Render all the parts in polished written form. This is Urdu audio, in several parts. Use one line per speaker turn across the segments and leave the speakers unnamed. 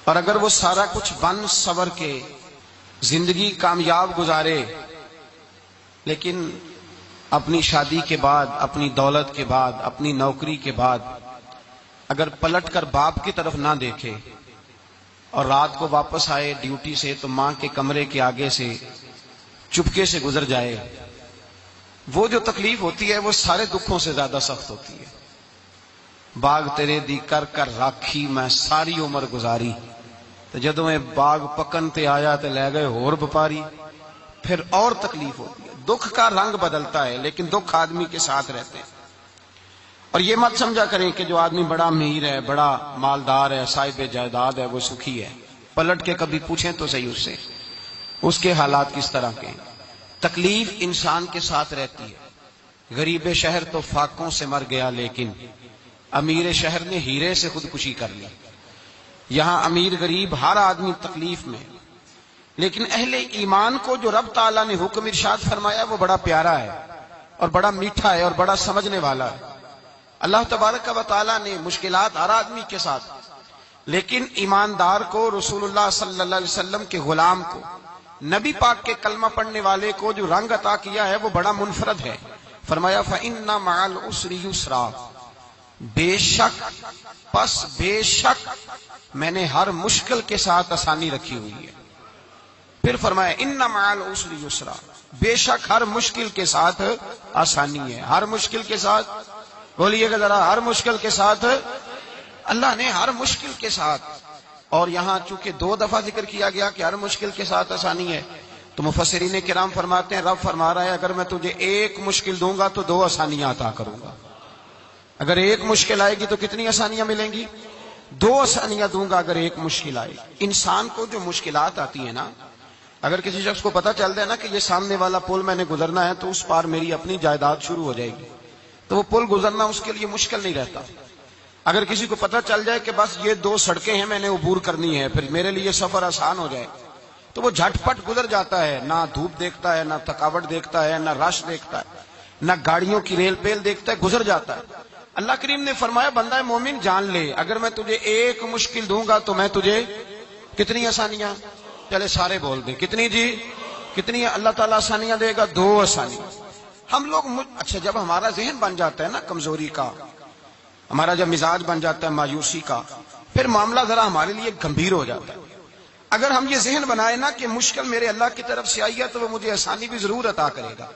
اور اگر وہ سارا کچھ بن سور کے زندگی کامیاب گزارے، لیکن اپنی شادی کے بعد، اپنی دولت کے بعد، اپنی نوکری کے بعد اگر پلٹ کر باپ کی طرف نہ دیکھے اور رات کو واپس آئے ڈیوٹی سے تو ماں کے کمرے کے آگے سے چپکے سے گزر جائے، وہ جو تکلیف ہوتی ہے وہ سارے دکھوں سے زیادہ سخت ہوتی ہے۔ باغ تیرے دی کر کر راکھی میں ساری عمر گزاری، تو جدوں میں باغ پکن تے آیا تے لے گئے ہور بپاری، پھر اور تکلیف ہوتی ہے۔ دکھ کا رنگ بدلتا ہے لیکن دکھ آدمی کے ساتھ رہتے ہیں۔ اور یہ مت سمجھا کریں کہ جو آدمی بڑا امیر ہے، بڑا مالدار ہے، صاحب جائیداد ہے، وہ سکھی ہے۔ پلٹ کے کبھی پوچھیں تو صحیح اس سے، اس کے حالات کس طرح کے ہیں۔ تکلیف انسان کے ساتھ رہتی ہے۔ غریب شہر تو فاقوں سے مر گیا، لیکن امیر شہر نے ہیرے سے خودکشی کر لی۔ یہاں امیر غریب ہر آدمی تکلیف میں، لیکن اہل ایمان کو جو رب تعالیٰ نے حکم ارشاد فرمایا وہ بڑا پیارا ہے اور بڑا میٹھا ہے اور بڑا سمجھنے والا ہے۔ اللہ تبارک و تعالیٰ نے مشکلات ہر آدمی کے ساتھ، لیکن ایماندار کو، رسول اللہ صلی اللہ علیہ وسلم کے غلام کو، نبی پاک کے کلمہ پڑھنے والے کو جو رنگ عطا کیا ہے وہ بڑا منفرد ہے۔ فرمایا فَإِنَّ مَعَ الْعُسْرِ يُسْرًا، بے شک، پس بے شک میں نے ہر مشکل کے ساتھ آسانی رکھی ہوئی ہے۔ پھر فرمایا اِنَّ مَعَ الْعُسْرِ يُسْرًا، بے شک ہر مشکل کے ساتھ آسانی ہے۔ ہر مشکل کے ساتھ، بولیے گا ذرا، ہر مشکل کے ساتھ، اللہ نے ہر مشکل کے ساتھ۔ اور یہاں چونکہ 2 دفعہ ذکر کیا گیا کہ ہر مشکل کے ساتھ آسانی ہے، تو مفسرین کرام فرماتے ہیں رب فرما رہا ہے اگر میں تجھے 1 مشکل دوں گا تو 2 آسانیاں عطا کروں گا۔ اگر 1 مشکل آئے گی تو کتنی آسانیاں ملیں گی؟ 2 آسانیاں دوں گا اگر 1 مشکل آئے۔ انسان کو جو مشکلات آتی ہیں نا، اگر کسی شخص کو پتہ چل جائے نا کہ یہ سامنے والا پل میں نے گزرنا ہے تو اس پار میری اپنی جائیداد شروع ہو جائے گی، تو وہ پل گزرنا اس کے لیے مشکل نہیں رہتا۔ اگر کسی کو پتہ چل جائے کہ بس یہ 2 سڑکیں ہیں میں نے عبور کرنی ہے، پھر میرے لیے سفر آسان ہو جائے، تو وہ جھٹ پٹ گزر جاتا ہے، نہ دھوپ دیکھتا ہے، نہ تھکاوٹ دیکھتا ہے، نہ رش دیکھتا ہے، نہ گاڑیوں کی ریل پیل دیکھتا ہے، گزر جاتا ہے۔ اللہ کریم نے فرمایا بندہ مومن جان لے اگر میں تجھے 1 مشکل دوں گا تو میں تجھے کتنی آسانیاں، چلے سارے بول دیں کتنی جی، کتنی اللہ تعالیٰ آسانیاں دے گا؟ 2 آسانیاں۔ ہم لوگ اچھا جب ہمارا ذہن بن جاتا ہے نا کمزوری کا، ہمارا جب مزاج بن جاتا ہے مایوسی کا، پھر معاملہ ذرا ہمارے لیے گمبھیر ہو جاتا ہے۔ اگر ہم یہ ذہن بنائے نا کہ مشکل میرے اللہ کی طرف سے آئی ہے تو وہ مجھے آسانی بھی ضرور عطا کرے گا،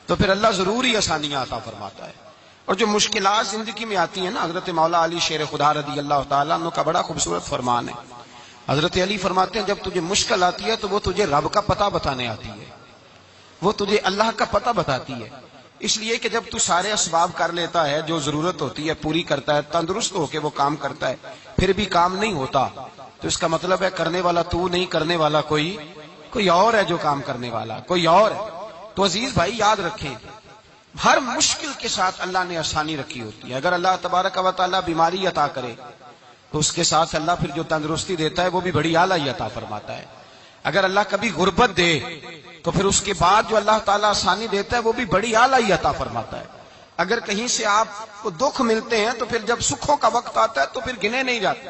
تو پھر اللہ ضرور ہی آسانیاں عطا فرماتا ہے۔ اور جو مشکلات زندگی میں آتی ہیں نا، حضرت مولا علی شیر خدا رضی اللہ تعالیٰ عنہ کا بڑا خوبصورت فرمان ہے۔ حضرت علی فرماتے ہیں جب تجھے مشکل آتی ہے تو وہ تجھے رب کا پتہ بتانے آتی ہے، وہ تجھے اللہ کا پتہ بتاتی ہے۔ اس لیے کہ جب تو سارے اسباب کر لیتا ہے، جو ضرورت ہوتی ہے پوری کرتا ہے، تندرست ہو کے وہ کام کرتا ہے، پھر بھی کام نہیں ہوتا، تو اس کا مطلب ہے کرنے والا تو نہیں، کرنے والا کوئی اور ہے، جو کام کرنے والا کوئی اور ہے۔ تو عزیز بھائی یاد رکھیں ہر مشکل کے ساتھ اللہ نے آسانی رکھی ہوتی ہے۔ اگر اللہ تبارک و تعالیٰ بیماری عطا کرے تو اس کے ساتھ اللہ پھر جو تندرستی دیتا ہے وہ بھی بڑی اعلیٰ عطا فرماتا ہے۔ اگر اللہ کبھی غربت دے تو پھر اس کے بعد جو اللہ تعالیٰ آسانی دیتا ہے وہ بھی بڑی اعلیٰ عطا فرماتا ہے۔ اگر کہیں سے آپ کو دکھ ملتے ہیں تو پھر جب سکھوں کا وقت آتا ہے تو پھر گنے نہیں جاتے۔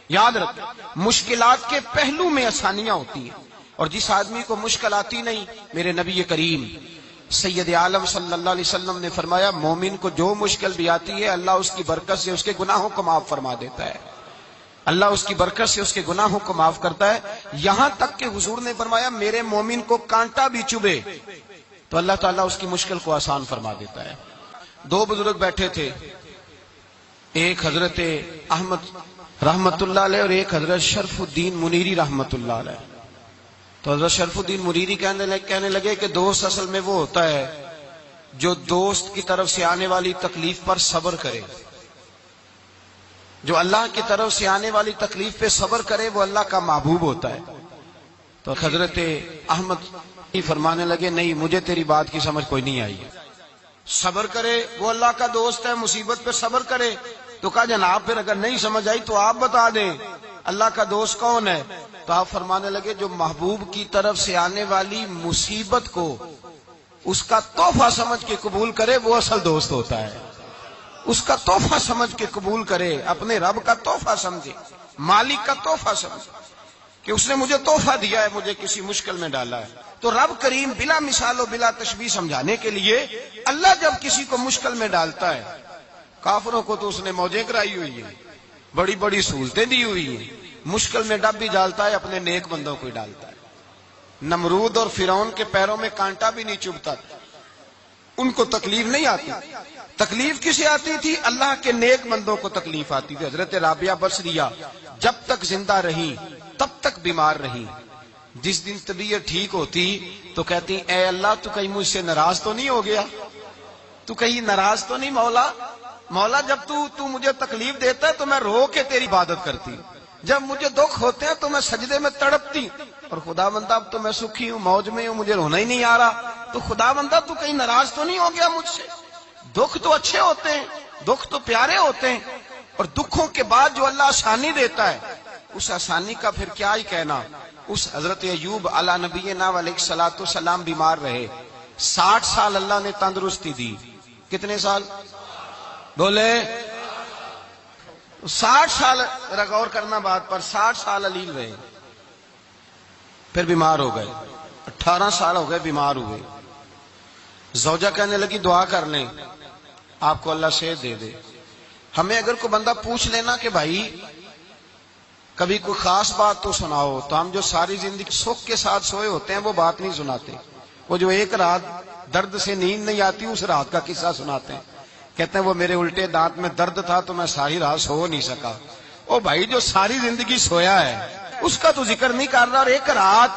یاد رکھیں مشکلات کے پہلو میں آسانیاں ہوتی ہیں، اور جس آدمی کو مشکل آتی نہیں، میرے نبی کریم سید عالم صلی اللہ علیہ وسلم نے فرمایا مومن کو جو مشکل بھی آتی ہے اللہ اس کی برکت سے اس کے گناہوں کو معاف فرما دیتا ہے، اللہ اس کی برکت سے اس کے گناہوں کو معاف کرتا ہے۔ یہاں تک کہ حضور نے فرمایا میرے مومن کو کانٹا بھی چبھے تو اللہ تعالیٰ اس کی مشکل کو آسان فرما دیتا ہے۔ 2 بزرگ بیٹھے تھے، ایک حضرت احمد رحمت اللہ علیہ اور ایک حضرت شرف الدین منیری رحمت اللہ علیہ۔ تو حضرت شرف الدین منیری کہنے لگے کہ دوست اصل میں وہ ہوتا ہے جو دوست کی طرف سے آنے والی تکلیف پر صبر کرے، جو اللہ کی طرف سے آنے والی تکلیف پہ صبر کرے وہ اللہ کا محبوب ہوتا ہے۔ تو حضرت احمد فرمانے لگے نہیں مجھے تیری بات کی سمجھ کوئی نہیں آئی، صبر کرے وہ اللہ کا دوست ہے، مصیبت پہ صبر کرے۔ تو کہا جناب پھر اگر نہیں سمجھ آئی تو آپ بتا دیں اللہ کا دوست کون ہے؟ تو آپ فرمانے لگے جو محبوب کی طرف سے آنے والی مصیبت کو اس کا تحفہ سمجھ کے قبول کرے وہ اصل دوست ہوتا ہے، اس کا تحفہ سمجھ کے قبول کرے، اپنے رب کا تحفہ سمجھے۔ مالک کا تحفہ سمجھا کہ اس نے مجھے تحفہ دیا ہے، مجھے کسی مشکل میں ڈالا ہے. تو رب کریم بلا مثال و بلا تشبیہ سمجھانے کے لیے اللہ جب کسی کو مشکل میں ڈالتا ہے، کافروں کو تو اس نے موجیں کرائی ہوئی ہیں، بڑی بڑی سہولتیں دی ہوئی ہیں، مشکل میں ڈب بھی ڈالتا ہے، اپنے نیک بندوں کو ہی ڈالتا ہے. نمرود اور فرعون کے پیروں میں کانٹا بھی نہیں چبھتا، ان کو تکلیف نہیں آتی. تکلیف کسے آتی تھی؟ اللہ کے نیک بندوں کو تکلیف آتی تھی. حضرت رابعہ بصریہ جب تک زندہ رہی تب تک بیمار رہی. جس دن طبیعت ٹھیک ہوتی تو کہتی اے اللہ تو کہیں مجھ سے ناراض تو نہیں ہو گیا، تو کہیں ناراض تو نہیں مولا جب تو مجھے تکلیف دیتا ہے تو میں رو کے تیری عبادت کرتی، جب مجھے دکھ ہوتے ہیں تو میں سجدے میں تڑپتی، اور خدا بندہ اب تو میں سکھی ہوں، موج میں ہوں، مجھے رونا ہی نہیں آ رہا، تو خدا بندہ تو کہیں ناراض تو نہیں ہو گیا مجھ سے. دکھ تو اچھے ہوتے ہیں، دکھ تو پیارے ہوتے ہیں، اور دکھوں کے بعد جو اللہ آسانی دیتا ہے اس آسانی کا پھر کیا ہی کہنا. اس حضرت ایوب علی نبینا علیہ الصلوۃ والسلام بیمار رہے، 60 سال اللہ نے تندرستی دی. کتنے سال بولے؟ 60 سال. غور کرنا بات پر، 60 سال علیل رہے، پھر بیمار ہو گئے. 18 سال ہو گئے بیمار ہوئے. زوجہ کہنے لگی دعا کر لیں آپ کو اللہ صحت دے دے. ہمیں اگر کوئی بندہ پوچھ لینا کہ بھائی کبھی کوئی خاص بات تو سناؤ، تو ہم جو ساری زندگی سکھ کے ساتھ سوئے ہوتے ہیں وہ بات نہیں سناتے. وہ جو ایک رات درد سے نیند نہیں آتی اس رات کا قصہ سناتے ہیں. کہتے ہیں وہ میرے الٹے دانت میں درد تھا تو میں ساری رات سو نہیں سکا. او بھائی جو ساری زندگی سویا ہے اس کا تو ذکر نہیں کر رہا، اور ایک رات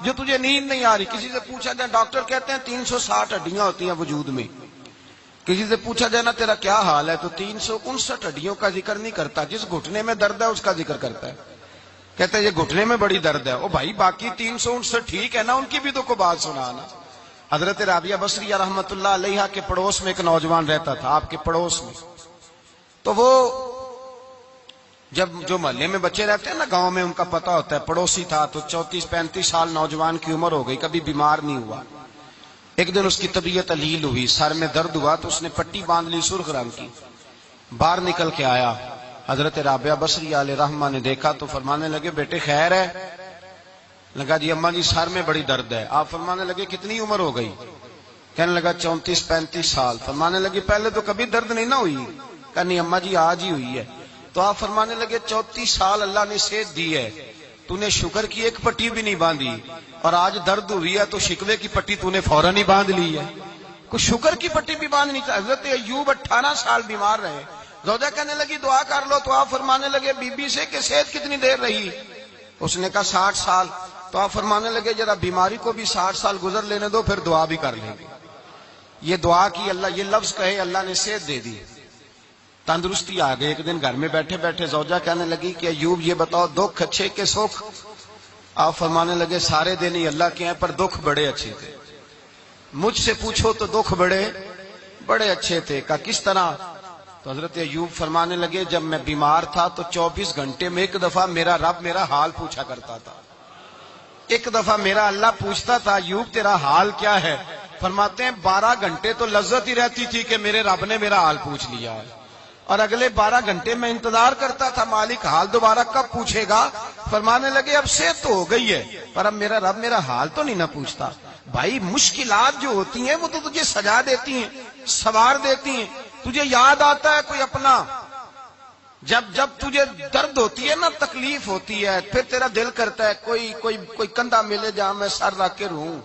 جو تجھے نیند نہیں آ رہی. کسی سے پوچھا جائے، ڈاکٹر کہتے ہیں 360 ہڈیاں ہوتی ہیں وجود میں. کسی سے پوچھا جائے نا تیرا کیا حال ہے تو 359 ہڈیوں کا ذکر نہیں کرتا، جس گھٹنے میں درد ہے اس کا ذکر کرتا ہے. کہتے ہیں یہ گھٹنے میں بڑی درد ہے. او بھائی باقی 359 ٹھیک ہے نا، ان کی بھی تو کوئی بات سنانا. حضرت رابعہ بصریہ رحمت اللہ علیہا کے پڑوس میں ایک نوجوان رہتا تھا، آپ کے پڑوس میں. تو وہ جب جو محلے میں بچے رہتے ہیں نا گاؤں میں، ان کا پتہ ہوتا ہے. پڑوسی تھا تو 34-35 سال نوجوان کی عمر ہو گئی، کبھی بیمار نہیں ہوا. ایک دن اس کی طبیعت علیل ہوئی، سر میں درد ہوا تو اس نے پٹی باندھ لی سرخ رنگ کی. باہر نکل کے آیا، حضرت رابعہ بصریہ علیہ رحمہ نے دیکھا تو فرمانے لگے بیٹے خیر ہے؟ لگا جی اماں جی سر میں بڑی درد ہے. آپ فرمانے لگے کتنی عمر ہو گئی؟ کہنے لگا 34-35 سال. فرمانے لگے پہلے تو کبھی درد نہیں نہ ہوئی؟ کہا نہیں اماں جی آج ہی ہوئی ہے. تو آپ فرمانے لگے 34 سال اللہ نے صحت دی ہے، تو نے شکر کی ایک پٹی بھی نہیں باندھی، اور آج درد ہوئی ہے تو شکوے کی پٹی تو نے فوراً ہی باندھ لی ہے. کوئی شکر کی پٹی بھی باندھنی چاہیے. حضرت ایوب 18 سال بیمار رہے. زوجہ کہنے لگی دعا کر لو، تو آپ فرمانے لگے بی بی سے کہ صحت کتنی دیر رہی؟ اس نے کہا 60 سال. تو آپ فرمانے لگے ذرا بیماری کو بھی 60 سال گزر لینے دو پھر دعا بھی کر لیں گے. یہ دعا کی، اللہ یہ لفظ کہے اللہ نے صحت دے دی، تندرستی آ گئی. ایک دن گھر میں بیٹھے بیٹھے زوجہ کہنے لگی کہ ایوب یہ بتاؤ دکھ اچھے کہ سکھ؟ آپ فرمانے لگے سارے دن ہی اللہ کے ہیں پر دکھ بڑے اچھے تھے. مجھ سے پوچھو تو دکھ بڑے اچھے تھے. کہا کس طرح؟ تو حضرت ایوب فرمانے لگے جب میں بیمار تھا تو 24 گھنٹے میں ایک دفعہ میرا رب میرا حال پوچھا کرتا تھا. ایک دفعہ میرا اللہ پوچھتا تھا ایوب تیرا حال کیا ہے؟ فرماتے ہیں 12 گھنٹے تو لذت ہی رہتی تھی کہ میرے رب نے میرا حال پوچھ لیا ہے، اور اگلے 12 گھنٹے میں انتظار کرتا تھا مالک حال دوبارہ کب پوچھے گا. فرمانے لگے اب صحت تو ہو گئی ہے پر اب میرا رب میرا حال تو نہیں نہ پوچھتا. بھائی مشکلات جو ہوتی ہیں وہ تو تجھے سجا دیتی ہیں، سوار دیتی ہیں. تجھے یاد آتا ہے کوئی اپنا، جب تجھے درد ہوتی ہے نا، تکلیف ہوتی ہے، پھر تیرا دل کرتا ہے کوئی کندھا ملے جہاں میں سر رکھ کے رہوں.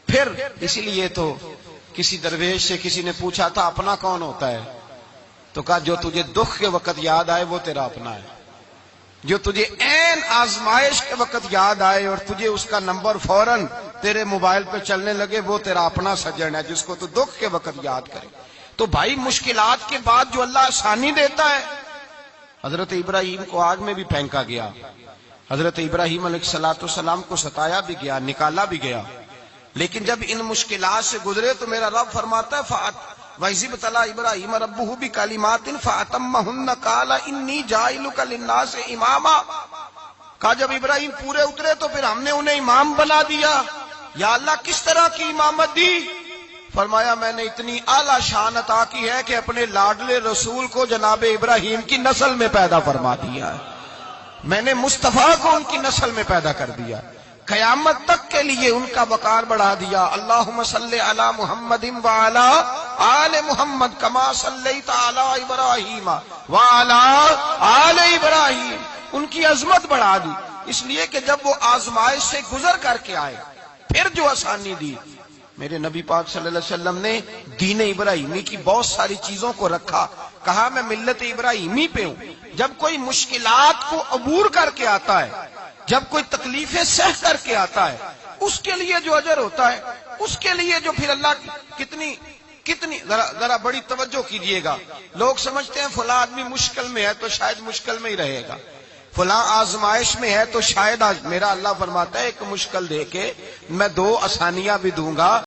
پھر اسی لیے تو کسی درویش سے کسی نے پوچھا تھا اپنا کون ہوتا ہے؟ تو کہا جو تجھے دکھ کے وقت یاد آئے وہ تیرا اپنا ہے، جو تجھے عین آزمائش کے وقت یاد آئے اور تجھے اس کا نمبر فوراً تیرے موبائل پہ چلنے لگے وہ تیرا اپنا سجن ہے، جس کو تو دکھ کے وقت یاد کرے. تو بھائی مشکلات کے بعد جو اللہ آسانی دیتا ہے. حضرت ابراہیم کو آگ میں بھی پھینکا گیا، حضرت ابراہیم علیہ الصلوۃ والسلام کو ستایا بھی گیا، نکالا بھی گیا، لیکن جب ان مشکلات سے گزرے تو میرا رب فرماتا ہے وَإِذِ ابْتَلَىٰ إِبْرَاهِيمَ رَبُّهُ بِكَلِمَاتٍ فَأَتَمَّهُنَّ قَالَ إِنِّي جَاعِلُكَ لِلنَّاسِ إِمَامًا. کہا جب ابراہیم پورے اترے تو پھر ہم نے انہیں امام بنا دیا. یا اللہ کس طرح کی امامت دی؟ فرمایا میں نے اتنی اعلیٰ شان عطا کی ہے کہ اپنے لاڈلے رسول کو جناب ابراہیم کی نسل میں پیدا فرما دیا ہے. میں نے مصطفیٰ کو ان کی نسل میں پیدا کر دیا، قیامت تک کے لیے ان کا وقار بڑھا دیا۔ اللہم صلی علی محمد وعلی آل محمد کما صلیت علی ابراہیم وعلی آل ابراہیم، ان کی عظمت بڑھا دی، اس لیے کہ جب وہ آزمائش سے گزر کر کے آئے پھر جو آسانی دی، میرے نبی پاک صلی اللہ علیہ وسلم نے دین ابراہیمی کی بہت ساری چیزوں کو رکھا، کہا میں ملت ابراہیمی پہ ہوں۔ جب کوئی مشکلات کو عبور کر کے آتا ہے، جب کوئی تکلیفیں سہ کر کے آتا ہے، اس کے لیے جو اجر ہوتا ہے، اس کے لیے جو پھر اللہ کتنی ذرا بڑی توجہ کیجئے گا۔ لوگ سمجھتے ہیں فلاں آدمی مشکل میں ہے تو شاید مشکل میں ہی رہے گا، فلاں آزمائش میں ہے تو شاید میرا اللہ فرماتا ہے ایک مشکل دے کے میں دو آسانیاں بھی دوں گا۔